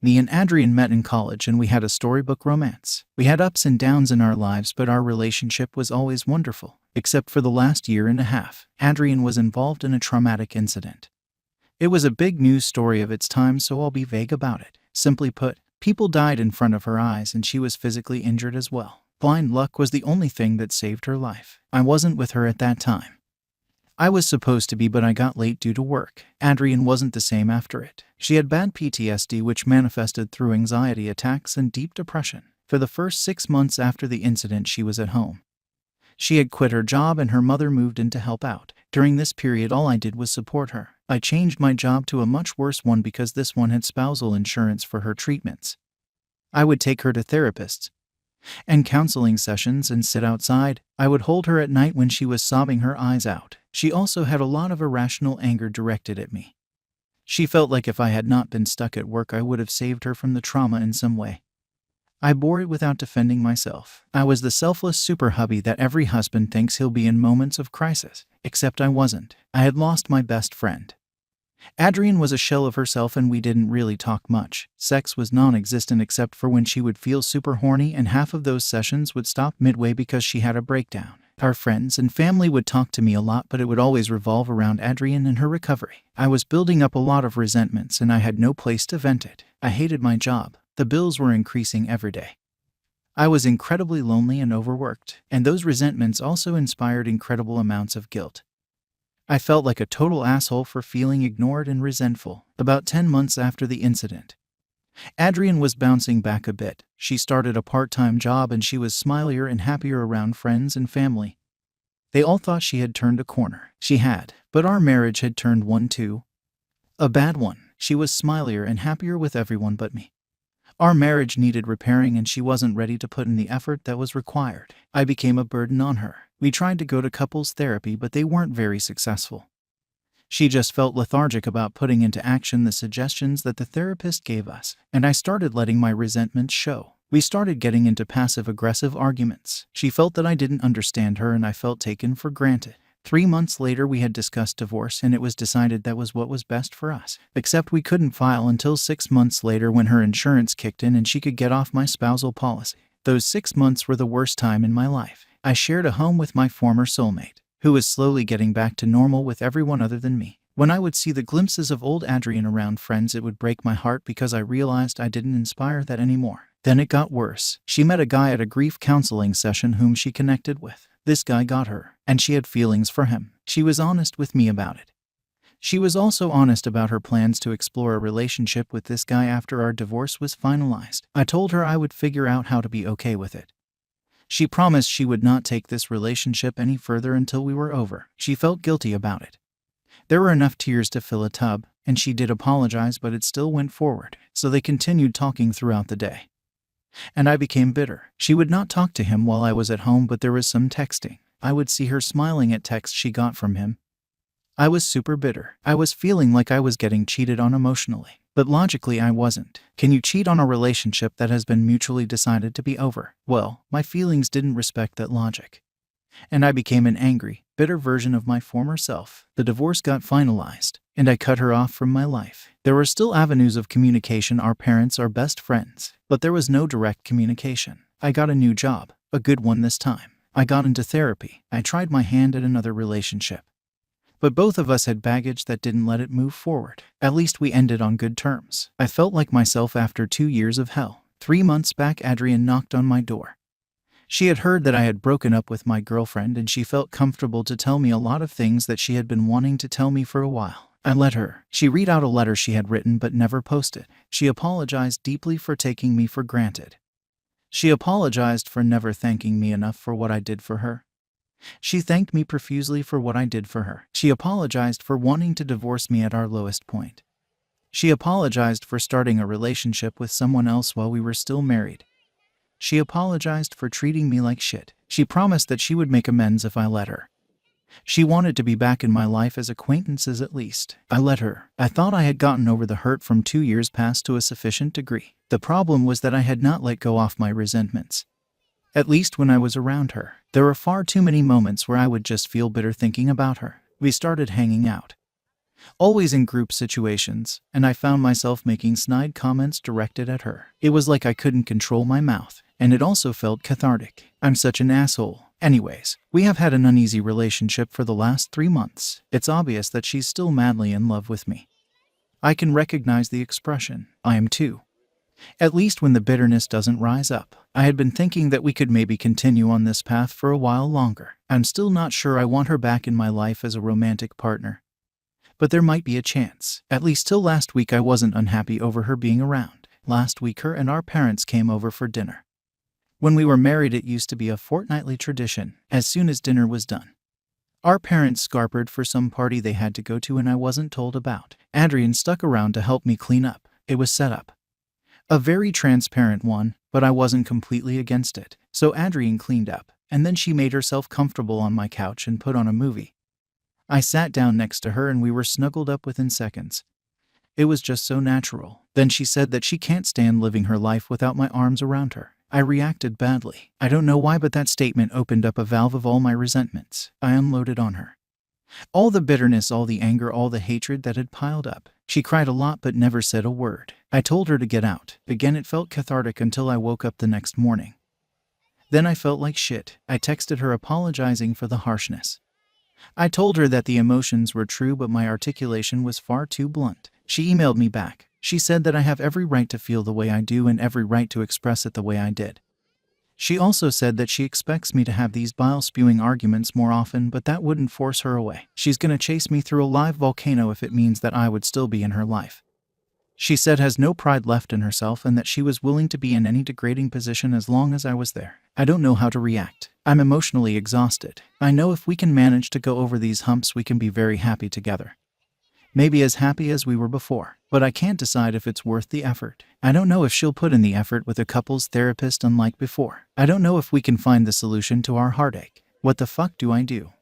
Me and Adrian met in college and we had a storybook romance. We had ups and downs in our lives, but our relationship was always wonderful. Except for the last year and a half, Adrian was involved in a traumatic incident. It was a big news story of its time, so I'll be vague about it. Simply put, people died in front of her eyes and she was physically injured as well. Blind luck was the only thing that saved her life. I wasn't with her at that time. I was supposed to be, but I got late due to work. Adrian wasn't the same after it. She had bad PTSD, which manifested through anxiety attacks and deep depression. For the first 6 months after the incident, she was at home. She had quit her job and her mother moved in to help out. During this period, all I did was support her. I changed my job to a much worse one because this one had spousal insurance for her treatments. I would take her to therapists and counseling sessions and sit outside. I would hold her at night when she was sobbing her eyes out. She also had a lot of irrational anger directed at me. She felt like if I had not been stuck at work, I would have saved her from the trauma in some way. I bore it without defending myself. I was the selfless super hubby that every husband thinks he'll be in moments of crisis. Except I wasn't. I had lost my best friend. Adrian was a shell of herself and we didn't really talk much. Sex was non-existent except for when she would feel super horny, and half of those sessions would stop midway because she had a breakdown. Our friends and family would talk to me a lot, but it would always revolve around Adrian and her recovery. I was building up a lot of resentments and I had no place to vent it. I hated my job. The bills were increasing every day. I was incredibly lonely and overworked, and those resentments also inspired incredible amounts of guilt. I felt like a total asshole for feeling ignored and resentful. About 10 months after the incident, Adrian was bouncing back a bit. She started a part-time job and she was smilier and happier around friends and family. They all thought she had turned a corner. She had, but our marriage had turned one too. A bad one. She was smilier and happier with everyone but me. Our marriage needed repairing and she wasn't ready to put in the effort that was required. I became a burden on her. We tried to go to couples therapy, but they weren't very successful. She just felt lethargic about putting into action the suggestions that the therapist gave us, and I started letting my resentment show. We started getting into passive-aggressive arguments. She felt that I didn't understand her and I felt taken for granted. 3 months later, we had discussed divorce and it was decided that was what was best for us. Except we couldn't file until 6 months later when her insurance kicked in and she could get off my spousal policy. Those 6 months were the worst time in my life. I shared a home with my former soulmate, who was slowly getting back to normal with everyone other than me. When I would see the glimpses of old Adrian around friends, it would break my heart because I realized I didn't inspire that anymore. Then it got worse. She met a guy at a grief counseling session whom she connected with. This guy got her, and she had feelings for him. She was honest with me about it. She was also honest about her plans to explore a relationship with this guy after our divorce was finalized. I told her I would figure out how to be okay with it. She promised she would not take this relationship any further until we were over. She felt guilty about it. There were enough tears to fill a tub, and she did apologize, but it still went forward. So they continued talking throughout the day. And I became bitter. She would not talk to him while I was at home, but there was some texting. I would see her smiling at texts she got from him. I was super bitter. I was feeling like I was getting cheated on emotionally. But logically I wasn't. Can you cheat on a relationship that has been mutually decided to be over? Well, my feelings didn't respect that logic. And I became an angry, bitter version of my former self. The divorce got finalized, and I cut her off from my life. There were still avenues of communication. Our parents are best friends, but there was no direct communication. I got a new job, a good one this time. I got into therapy. I tried my hand at another relationship. But both of us had baggage that didn't let it move forward. At least we ended on good terms. I felt like myself after 2 years of hell. 3 months back, Adrian knocked on my door. She had heard that I had broken up with my girlfriend and she felt comfortable to tell me a lot of things that she had been wanting to tell me for a while. I let her. She read out a letter she had written but never posted. She apologized deeply for taking me for granted. She apologized for never thanking me enough for what I did for her. She thanked me profusely for what I did for her. She apologized for wanting to divorce me at our lowest point. She apologized for starting a relationship with someone else while we were still married. She apologized for treating me like shit. She promised that she would make amends if I let her. She wanted to be back in my life as acquaintances at least. I let her. I thought I had gotten over the hurt from 2 years past to a sufficient degree. The problem was that I had not let go off my resentments. At least when I was around her. There were far too many moments where I would just feel bitter thinking about her. We started hanging out. always in group situations, and I found myself making snide comments directed at her. It was like I couldn't control my mouth, and it also felt cathartic. I'm such an asshole. Anyways, we have had an uneasy relationship for the last 3 months. It's obvious that she's still madly in love with me. I can recognize the expression, I am too. At least when the bitterness doesn't rise up. I had been thinking that we could maybe continue on this path for a while longer. I'm still not sure I want her back in my life as a romantic partner. But there might be a chance. At least till last week I wasn't unhappy over her being around. Last week her and our parents came over for dinner. When we were married it used to be a fortnightly tradition, as soon as dinner was done. Our parents scarpered for some party they had to go to and I wasn't told about. Adrian stuck around to help me clean up. It was set up. A very transparent one, but I wasn't completely against it. So Adrian cleaned up, and then she made herself comfortable on my couch and put on a movie. I sat down next to her and we were snuggled up within seconds. It was just so natural. Then she said that she can't stand living her life without my arms around her. I reacted badly. I don't know why, but that statement opened up a valve of all my resentments. I unloaded on her. All the bitterness, all the anger, all the hatred that had piled up. She cried a lot but never said a word. I told her to get out. Again, it felt cathartic until I woke up the next morning. Then I felt like shit. I texted her apologizing for the harshness. I told her that the emotions were true but my articulation was far too blunt. She emailed me back. She said that I have every right to feel the way I do and every right to express it the way I did. She also said that she expects me to have these bile-spewing arguments more often, but that wouldn't force her away. She's gonna chase me through a live volcano if it means that I would still be in her life. She said has no pride left in herself and that she was willing to be in any degrading position as long as I was there. I don't know how to react. I'm emotionally exhausted. I know if we can manage to go over these humps we can be very happy together. Maybe as happy as we were before, but I can't decide if it's worth the effort. I don't know if she'll put in the effort with a couples therapist unlike before. I don't know if we can find the solution to our heartache. What the fuck do I do?